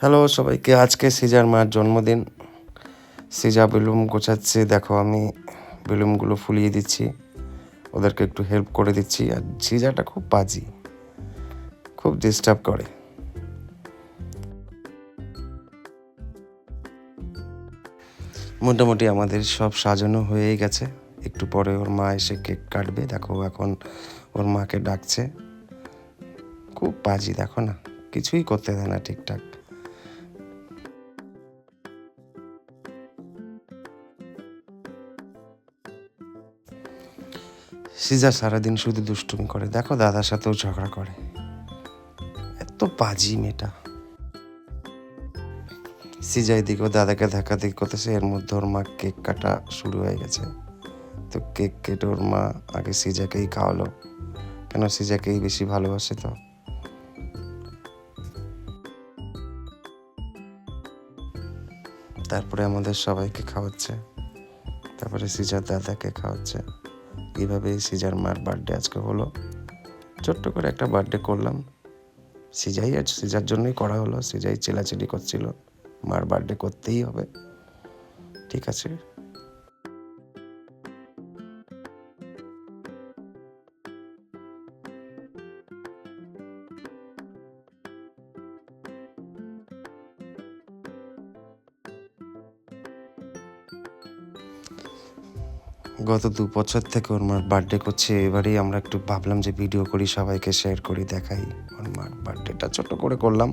Hello সবাইকে, আজকে caesar মার জন্মদিন। সিজা বেলুন গোছাচ্ছে, দেখো আমি বেলুনগুলো ফুলিয়ে দিচ্ছি, ওদেরকে একটু হেল্প করে দিচ্ছি। আর সিজাটা খুব বাজি, খুব ডিস্টার্ব করে। মোটামুটি আমাদের সব সাজানো হয়ে গেছে, একটু পরে ওর মা এসে কেক কাটবে। দেখো এখন ওর মাকে ডাকছে, খুব বাজি, দেখো না, কিছুই করতে দেয় না ঠিকঠাক। সিজা সারাদিন শুধু দুষ্টুমি করে, দেখো দাদার সাথেও ঝগড়া করে, এত বাজি মেয়েটা। সিজা এদিকেও দাদাকে ধাক্কাধাক্কি করতেছে, এর মধ্যে ওর মা কেক কাটা শুরু হয়ে গেছে। তো কেক কেটে ওর মা আগে সিজাকেই খাওয়ালো, কেন সিজাকেই বেশি ভালোবাসে। তো তারপরে আমাদের সবাইকে খাওয়াচ্ছে, তারপরে সিজার দাদাকে খাওয়াচ্ছে। এইভাবেই সিজার মার বার্থডে আজকে হলো। ছোট্ট করে একটা বার্থডে করলাম, সিজাই আজ সিজার জন্যই করা হলো। সিজাই চিল্লাচিল্লি করছিল, মার বার্থডে করতেই হবে, ঠিক আছে। গত 2 বছর থেকে ওর মার বার্থডে করছে, এবারেই আমরা একটু ভাবলাম যে ভিডিও করি, সবাইকে শেয়ার করি, দেখাই। ওর মার বার্থডেটা ছোট করে করলাম।